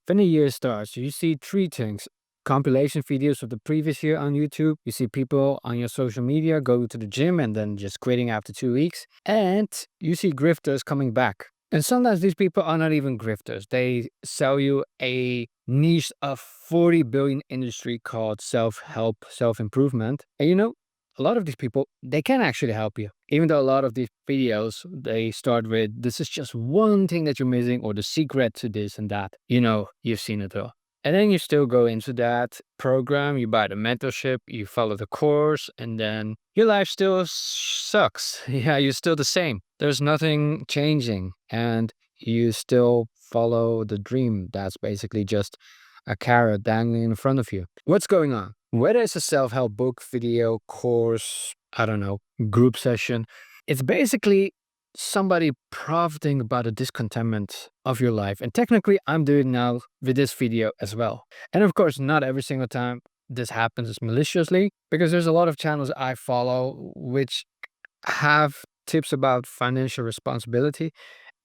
Then the year starts. You see three things: compilation videos of the previous year on YouTube. You see people on your social media go to the gym and then just quitting after 2 weeks. And you see grifters coming back. And sometimes these people are not even grifters. They sell you a niche of 40 billion industry called self-help, self-improvement. And a lot of these people, they can actually help you. Even though a lot of these videos, they start with, this is just one thing that you're missing, or the secret to this and that. You've seen it all. And then you still go into that program, you buy the mentorship, you follow the course, and then your life still sucks. Yeah, you're still the same. There's nothing changing, and you still follow the dream. That's basically just a carrot dangling in front of you. What's going on? Whether it's a self-help book, video, course, I don't know, group session, it's basically somebody profiting about the discontentment of your life. And technically, I'm doing now with this video as well. And of course, not every single time this happens maliciously, because there's a lot of channels I follow which have tips about financial responsibility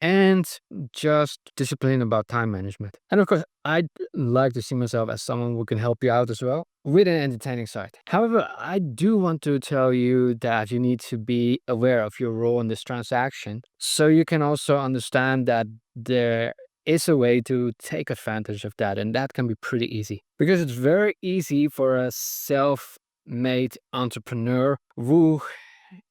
and just discipline about time management. And of course, I'd like to see myself as someone who can help you out as well with an entertaining side. However, I do want to tell you that you need to be aware of your role in this transaction, so you can also understand that there is a way to take advantage of that, and that can be pretty easy, because it's very easy for a self-made entrepreneur who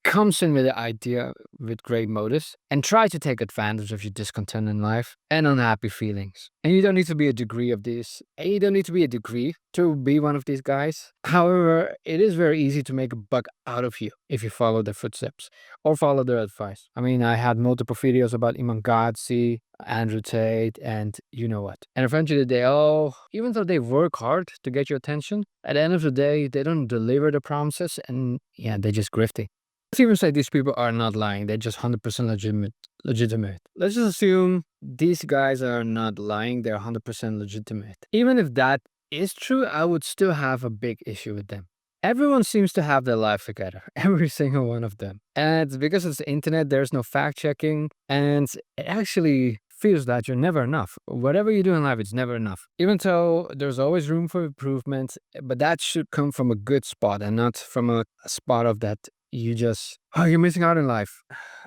comes in with the idea with great motives and try to take advantage of your discontent in life and unhappy feelings. And you don't need to be a degree of this. And you don't need to be a degree to be one of these guys. However, it is very easy to make a buck out of you if you follow their footsteps or follow their advice. I mean, I had multiple videos about Iman Gadzhi, Andrew Tate, and you know what. And eventually they all, even though they work hard to get your attention, at the end of the day, they don't deliver the promises, and yeah, they're just grifting. Let's even say these people are not lying. They're just 100% legitimate. Let's just assume these guys are not lying. They're 100% legitimate. Even if that is true, I would still have a big issue with them. Everyone seems to have their life together. Every single one of them. And because it's the internet, there's no fact checking. And it actually feels that you're never enough. Whatever you do in life, it's never enough. Even though there's always room for improvement, but that should come from a good spot and not from a spot of that you're missing out in life.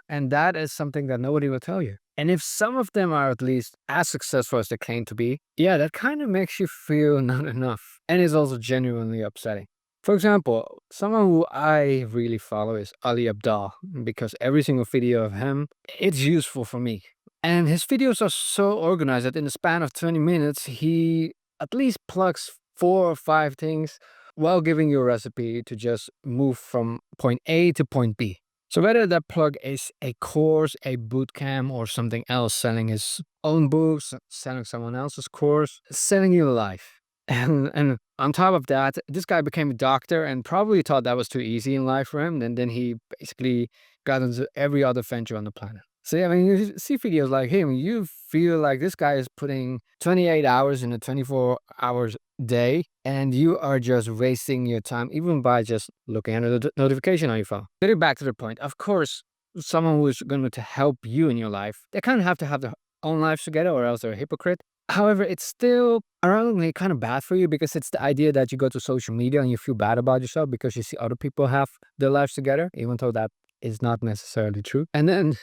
And that is something that nobody will tell you. And if some of them are at least as successful as they claim to be, yeah, that kind of makes you feel not enough. And is also genuinely upsetting. For example, someone who I really follow is Ali Abdaal, because every single video of him, it's useful for me. And his videos are so organized that in the span of 20 minutes, he at least plugs 4 or 5 things while giving you a recipe to just move from point A to point B. So whether that plug is a course, a bootcamp, or something else, selling his own books, selling someone else's course, selling you life. And on top of that, this guy became a doctor and probably thought that was too easy in life for him. And then he basically got into every other venture on the planet. So, I mean, you see videos like him, you feel like this guy is putting 28 hours in a 24 hours day, and you are just wasting your time, even by just looking at the notification on your phone. Getting back to the point, of course, someone who is going to help you in your life, they kind of have to have their own lives together, or else they're a hypocrite. However, it's still ironically kind of bad for you, because it's the idea that you go to social media and you feel bad about yourself because you see other people have their lives together, even though that is not necessarily true. And then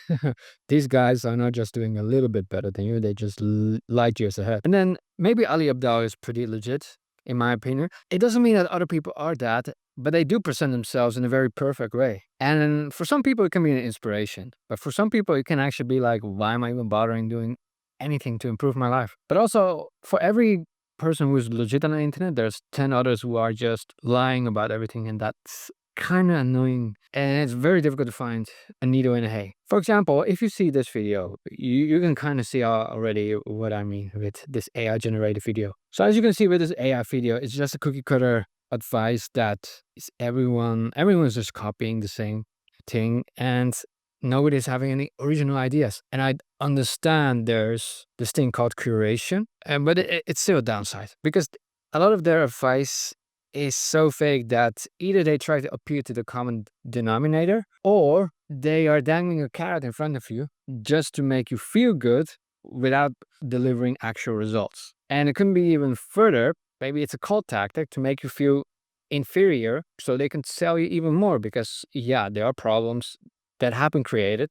these guys are not just doing a little bit better than you, they just light years ahead. And then maybe Ali Abdaal is pretty legit, in my opinion. It doesn't mean that other people are that, but they do present themselves in a very perfect way. And for some people, it can be an inspiration. But for some people, it can actually be like, why am I even bothering doing anything to improve my life? But also, for every person who is legit on the internet, there's 10 others who are just lying about everything, and that's kind of annoying, and it's very difficult to find a needle in a hay. For example, if you see this video, you can kind of see already what I mean with this AI generated video. So as you can see with this AI video, it's just a cookie cutter advice that is everyone's just copying the same thing, and nobody's having any original ideas. And I understand there's this thing called curation, but it's still a downside, because a lot of their advice is so fake that either they try to appeal to the common denominator, or they are dangling a carrot in front of you just to make you feel good without delivering actual results. And it can be even further. Maybe it's a call tactic to make you feel inferior so they can sell you even more because, yeah, there are problems that have been created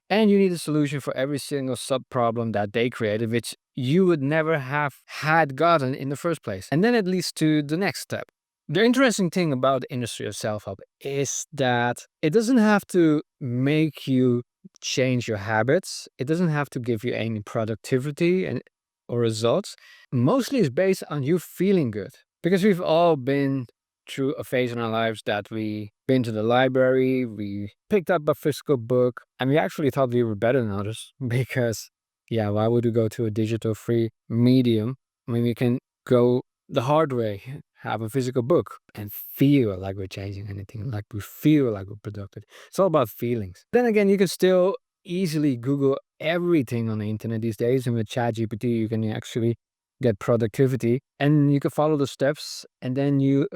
and you need a solution for every single sub problem that they created, which you would never have had gotten in the first place. And then it leads to the next step. The interesting thing about the industry of self-help is that it doesn't have to make you change your habits. It doesn't have to give you any productivity and or results. Mostly it's based on you feeling good. Because we've all been through a phase in our lives that we been to the library, we picked up a physical book, and we actually thought we were better than others because, yeah, why would we go to a digital free medium when we can go the hard way, have a physical book and feel like we're changing anything, like we feel like we're productive. It's all about feelings. Then again, you can still easily Google everything on the internet these days, and with ChatGPT, you can actually get productivity and you can follow the steps, and then you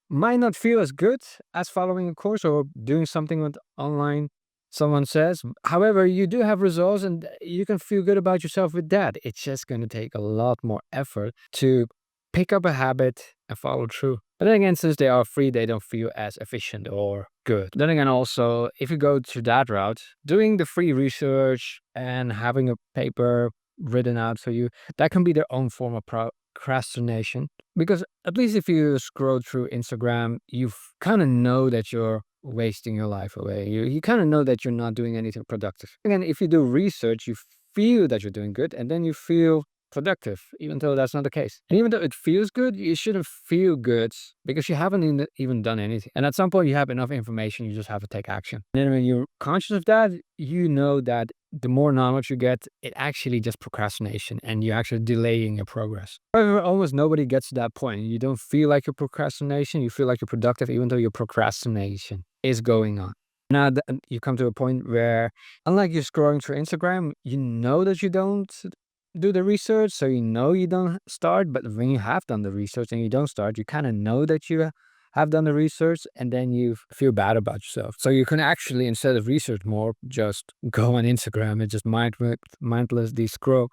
might not feel as good as following a course or doing something with online someone says. However, you do have results and you can feel good about yourself with that. It's just going to take a lot more effort to pick up a habit and follow through. But then again, since they are free, they don't feel as efficient or good. Then again, also, if you go to that route, doing the free research and having a paper written out for you, that can be their own form of procrastination. Because at least if you scroll through Instagram, you kind of know that you're wasting your life away. You kind of know that you're not doing anything productive. Again, if you do research, you feel that you're doing good and then you feel productive, even though that's not the case. And even though it feels good, you shouldn't feel good because you haven't even done anything. And at some point, you have enough information, you just have to take action. And then when you're conscious of that, you know that the more knowledge you get, it actually just procrastination and you're actually delaying your progress. However, almost nobody gets to that point. You don't feel like you're procrastination, you feel like you're productive, even though your procrastination is going on. Now you come to a point where, unlike you're scrolling through Instagram, you know that you don't do the research, so you know you don't start. But when you have done the research and you don't start, you kind of know that you have done the research, and then you feel bad about yourself. So you can actually, instead of research more, just go on Instagram and just mindlessly scroll.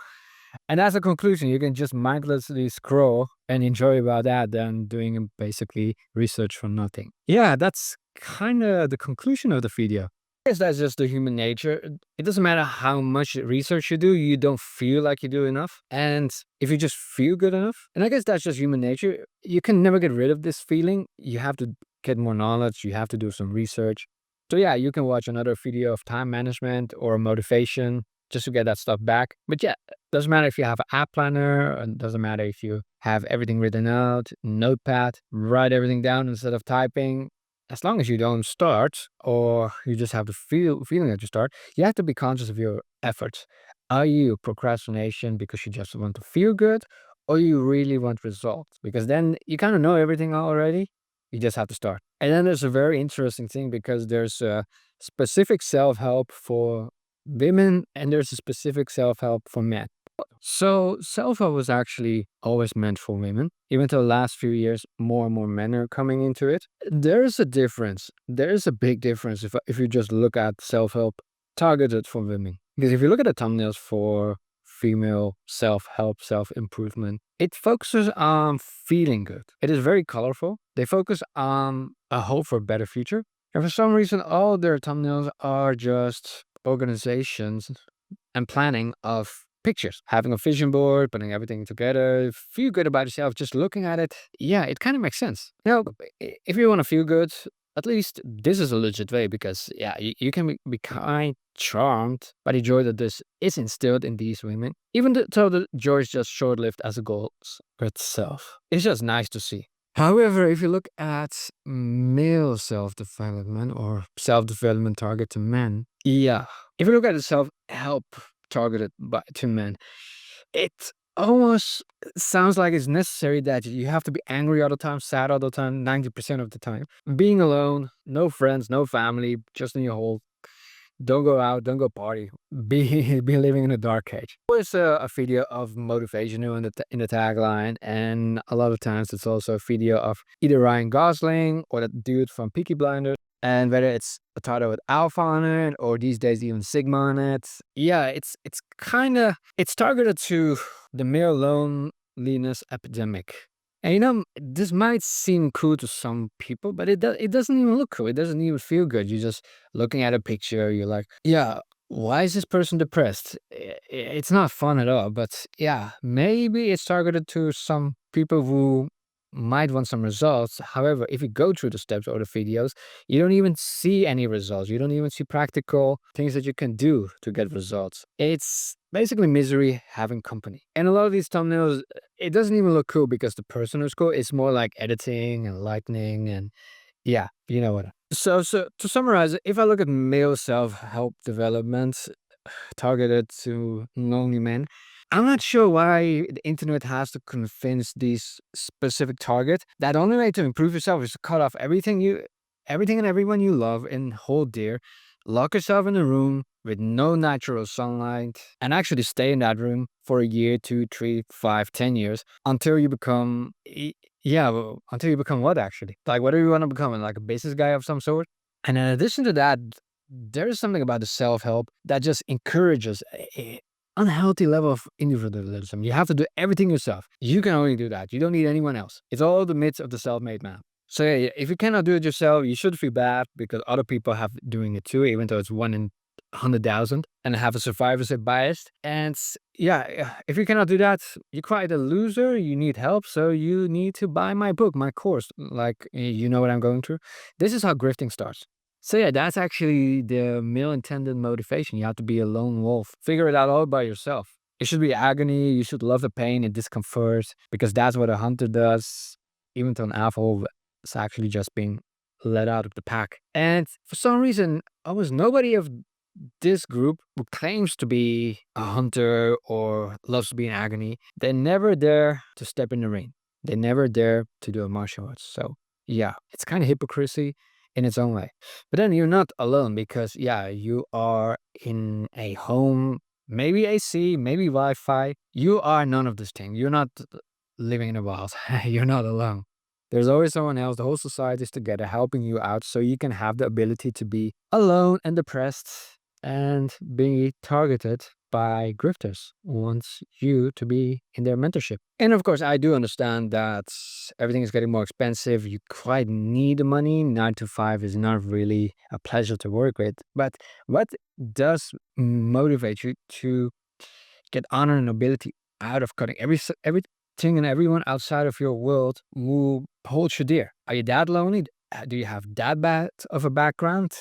And as a conclusion, you can just mindlessly scroll and enjoy about that than doing basically research for nothing. Yeah, that's kind of the conclusion of the video. I guess that's just the human nature. It doesn't matter how much research you do, you don't feel like you do enough. And if you just feel good enough, and I guess that's just human nature, you can never get rid of this feeling. You have to get more knowledge, you have to do some research. So yeah, you can watch another video of time management or motivation just to get that stuff back. But yeah, doesn't matter if you have an app planner, and doesn't matter if you have everything written out, notepad, write everything down instead of typing. As long as you don't start, or you just have the feeling that you start, you have to be conscious of your efforts. Are you procrastination because you just want to feel good, or you really want results? Because then you kind of know everything already. You just have to start. And then there's a very interesting thing because there's a specific self-help for women and there's a specific self-help for men. So self-help was actually always meant for women. Even though the last few years, more and more men are coming into it. There's a difference. There's a big difference if you just look at self-help targeted for women. Because if you look at the thumbnails for female self-help, self-improvement, it focuses on feeling good. It is very colorful. They focus on a hope for a better future. And for some reason, all their thumbnails are just organizations and planning of pictures, having a vision board, putting everything together, feel good about yourself, just looking at it. Yeah, it kind of makes sense. If you want to feel good, at least this is a legit way because, yeah, you can be kind charmed by the joy that this is instilled in these women, even though the joy is just short lived as a goal itself. It's just nice to see. However, if you look at male self-development or self-development target to men, yeah, if you look at the self-help targeted to men, it almost sounds like it's necessary that you have to be angry all the time, sad all the time, 90% of the time. Being alone, no friends, no family, just in your hole. Don't go out, don't go party. Be living in a dark cage. It's a video of motivation in the tagline, and a lot of times it's also a video of either Ryan Gosling or that dude from Peaky Blinders. And whether it's a title with Alpha on it or these days even Sigma on it, yeah, it's targeted to the male cleanliness epidemic. And this might seem cool to some people, but it doesn't even look cool. It doesn't even feel good. You're just looking at a picture. You're like, yeah, why is this person depressed? It's not fun at all. But yeah, maybe it's targeted to some people who might want some results. However, if you go through the steps or the videos, you don't even see any results. You don't even see practical things that you can do to get results. It's basically misery having company. And a lot of these thumbnails, it doesn't even look cool because the person who's cool, it's more like editing and lightning and yeah, you know what. So to summarize, if I look at male self-help development targeted to lonely men, I'm not sure why the internet has to convince these specific targets that the only way to improve yourself is to cut off everything and everyone you love and hold dear, lock yourself in a room with no natural sunlight, and actually stay in that room for a year, 2, 3, 5, 10 years until you become, yeah, well, until you become what actually? Like, what do you want to become? Like a business guy of some sort? And in addition to that, there is something about the self-help that just encourages a unhealthy level of individualism. You have to do everything yourself. You can only do that. You don't need anyone else. It's all the myths of the self-made man. So yeah, if you cannot do it yourself, you should feel bad because other people have doing it too, even though it's 1 in 100,000 and have a survivorship bias. And yeah, if you cannot do that, you're quite a loser. You need help. So you need to buy my book, my course. Like, you know what I'm going through. This is how grifting starts. So yeah, that's actually the male intended motivation. You have to be a lone wolf. Figure it out all by yourself. It should be agony. You should love the pain and discomfort because that's what a hunter does. Even to an alpha wolf, it's actually just being let out of the pack. And for some reason, almost nobody of this group who claims to be a hunter or loves to be in agony, they never dare to step in the ring. They never dare to do a martial arts. So yeah, it's kind of hypocrisy in its own way. But then you're not alone because yeah, you are in a home, maybe AC, maybe Wi-Fi. You are none of this thing. You're not living in the wild. You're not alone. There's always someone else. The whole society is together helping you out so you can have the ability to be alone and depressed and be targeted by grifters who wants you to be in their mentorship. And of course, I do understand that everything is getting more expensive. You quite need the money. 9 to 5 is not really a pleasure to work with. But what does motivate you to get honor and nobility out of cutting everything and everyone outside of your world who holds you dear? Are you that lonely? Do you have that bad of a background?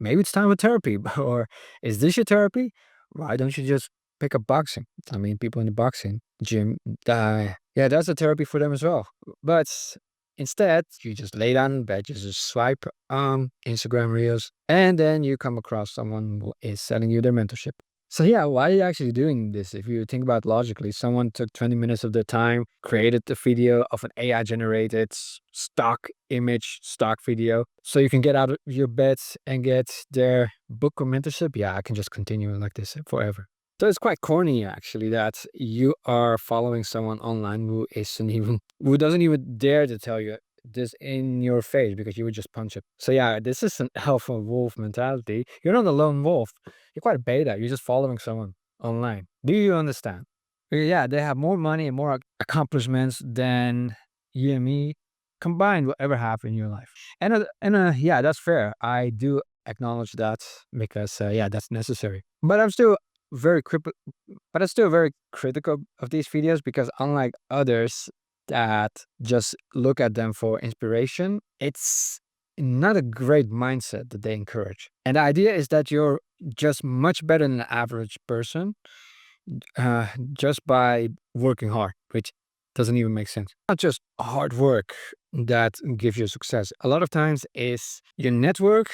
Maybe it's time for therapy. Or is this your therapy? Why don't you just pick up boxing? I mean, people in the boxing gym, yeah, that's a therapy for them as well. But instead, you just lay down in bed, you just swipe Instagram reels, and then you come across someone who is selling you their mentorship. So yeah, why are you actually doing this? If you think about it logically, someone took 20 minutes of their time, created the video of an AI generated stock image, stock video, so you can get out of your bed and get their book or mentorship. Yeah, I can just continue like this forever. So it's quite corny actually that you are following someone online who doesn't even dare to tell you this in your face because you would just punch it. So yeah, this is an alpha wolf mentality. You're not a lone wolf. You're quite a beta. You're just following someone online. Do you understand? Yeah, they have more money and more accomplishments than you and me combined will ever have in your life. And yeah, that's fair. I do acknowledge that because yeah, that's necessary. But very crip- I'm still very critical of these videos because unlike others that just look at them for inspiration, it's not a great mindset that they encourage. And the idea is that you're just much better than the average person uh, just by working hard, which doesn't even make sense. Not just hard work that gives you success. A lot of times is your network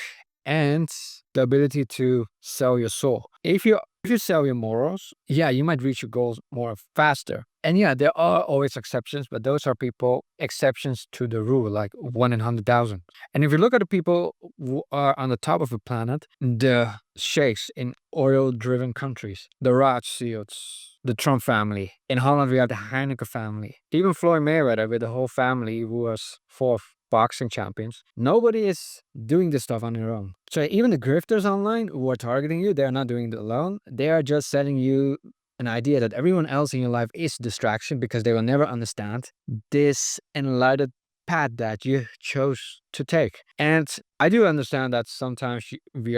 and the ability to sell your soul. If you sell your morals, yeah, you might reach your goals more faster. And yeah, there are always exceptions, but those are people exceptions to the rule, like 1 in 100,000. And if you look at the people who are on the top of the planet, the sheikhs in oil-driven countries, the Rothschilds, the Trump family. In Holland, we have the Heineken family. Even Floyd Mayweather with the whole family who was 4th boxing champions. Nobody is doing this stuff on their own. So even the grifters online who are targeting you, they're not doing it alone. They are just selling you an idea that everyone else in your life is distraction because they will never understand this enlightened path that you chose to take. And I do understand that sometimes we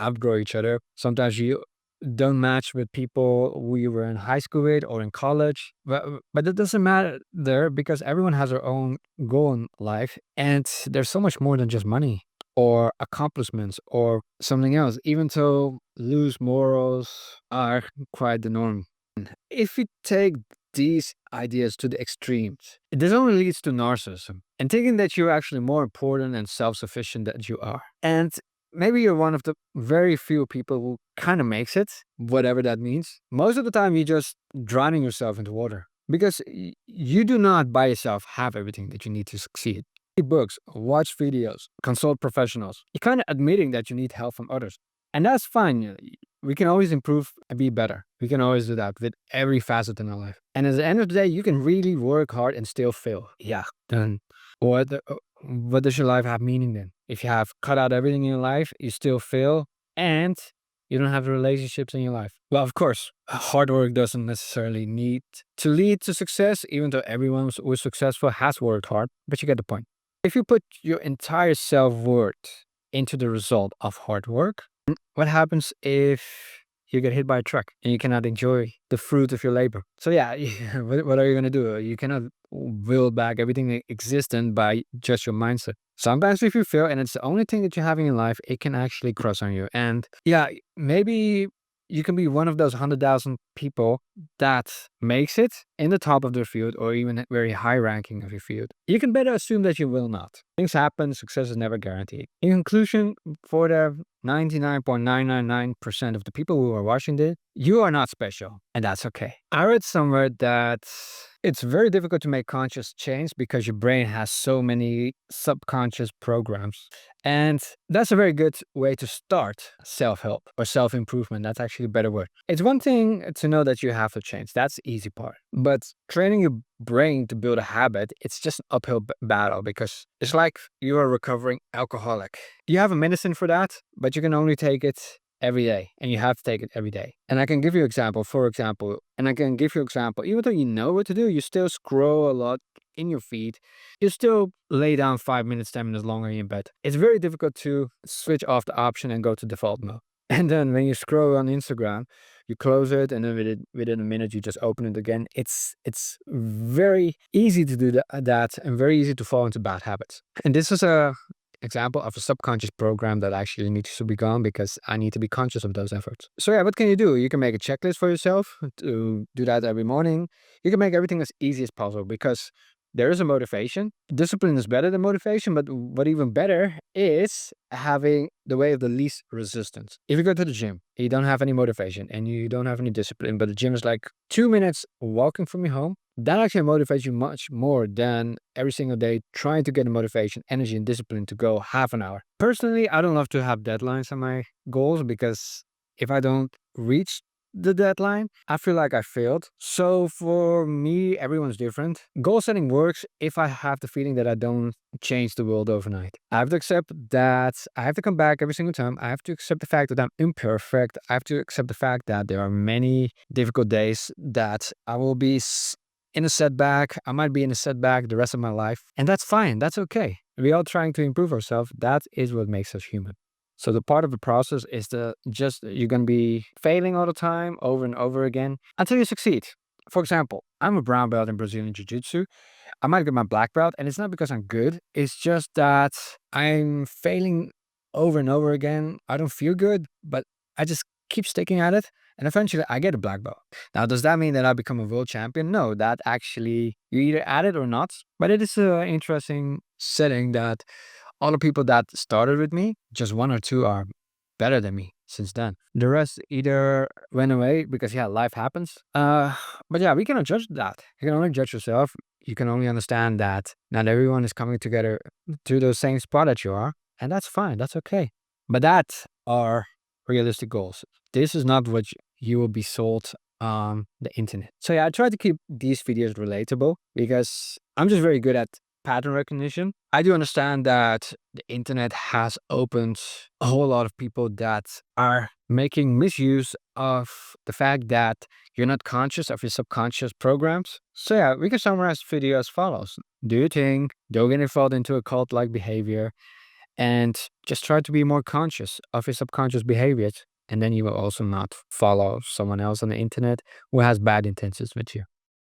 outgrow each other. Sometimes you don't match with people we were in high school with or in college. But it doesn't matter there because everyone has their own goal in life. And there's so much more than just money or accomplishments or something else, even though loose morals are quite the norm. If you take these ideas to the extremes, this only leads to narcissism and thinking that you're actually more important and self-sufficient than you are. And maybe you're one of the very few people who kind of makes it, whatever that means. Most of the time, you're just drowning yourself into water because you do not by yourself have everything that you need to succeed. Read books, watch videos, consult professionals. You're kind of admitting that you need help from others. And that's fine. We can always improve and be better. We can always do that with every facet in our life. And at the end of the day, you can really work hard and still fail. Yeah. Then what does your life have meaning then? If you have cut out everything in your life, you still fail, and you don't have the relationships in your life. Well, of course, hard work doesn't necessarily need to lead to success, even though everyone who is successful has worked hard, but you get the point. If you put your entire self-worth into the result of hard work, what happens if you get hit by a truck and you cannot enjoy the fruit of your labor? So yeah, what are you going to do? You cannot will back everything existent by just your mindset. Sometimes if you fail and it's the only thing that you have in your life, it can actually cross on you. And yeah, maybe you can be one of those 100,000 people that makes it in the top of their field or even at very high ranking of your field. You can better assume that you will not. Things happen, success is never guaranteed. In conclusion, for the 99.999% of the people who are watching this, you are not special, and that's okay. I read somewhere that it's very difficult to make conscious change because your brain has so many subconscious programs. And that's a very good way to start self-help or self-improvement. That's actually a better word. It's one thing to know that you have to change. That's the easy part. But training your brain to build a habit, it's just an uphill battle because it's like you're a recovering alcoholic. You have a medicine for that, but you can only take it every day, and you have to take it every day. And I can give you example, even though you know what to do, you still scroll a lot in your feed. You still lay down 5 minutes, 10 minutes longer in bed. It's very difficult to switch off the option and go to default mode. And then when you scroll on Instagram, you close it, and then within a minute you just open it again. It's very easy to do that and very easy to fall into bad habits. And this is a example of a subconscious program that actually needs to be gone because I need to be conscious of those efforts. So yeah, what can you do? You can make a checklist for yourself to do that every morning. You can make everything as easy as possible because there is a motivation. Discipline is better than motivation, but what even better is having the way of the least resistance. If you go to the gym, you don't have any motivation and you don't have any discipline, but the gym is like 2 minutes walking from your home, that actually motivates you much more than every single day trying to get the motivation, energy, and discipline to go half an hour. Personally, I don't love to have deadlines on my goals because if I don't reach the deadline, I feel like I failed. So for me, everyone's different. Goal setting works if I have the feeling that I don't change the world overnight. I have to accept that I have to come back every single time. I have to accept the fact that I'm imperfect. I have to accept the fact that there are many difficult days that I will be in a setback. I might be in a setback the rest of my life. And that's fine. That's okay. We are trying to improve ourselves. That is what makes us human. So the part of the process is you're going to be failing all the time over and over again until you succeed. For example, I'm a brown belt in Brazilian Jiu-Jitsu. I might get my black belt, and it's not because I'm good. It's just that I'm failing over and over again. I don't feel good, but I just keep sticking at it. And eventually I get a black belt. Now, does that mean that I become a world champion? No, that actually, you either add it or not. But it is an interesting setting that all the people that started with me, just one or two are better than me since then. The rest either went away because, yeah, life happens. But yeah, we cannot judge that. You can only judge yourself. You can only understand that not everyone is coming together to the same spot that you are. And that's fine. That's okay. But that are realistic goals. This is not what you will be sold on the internet. So yeah, I try to keep these videos relatable because I'm just very good at pattern recognition. I do understand that the internet has opened a whole lot of people that are making misuse of the fact that you're not conscious of your subconscious programs. So yeah, we can summarize the video as follows. Do your thing, don't get involved into a cult-like behavior, and just try to be more conscious of your subconscious behaviors. And then you will also not follow someone else on the internet who has bad intentions with you.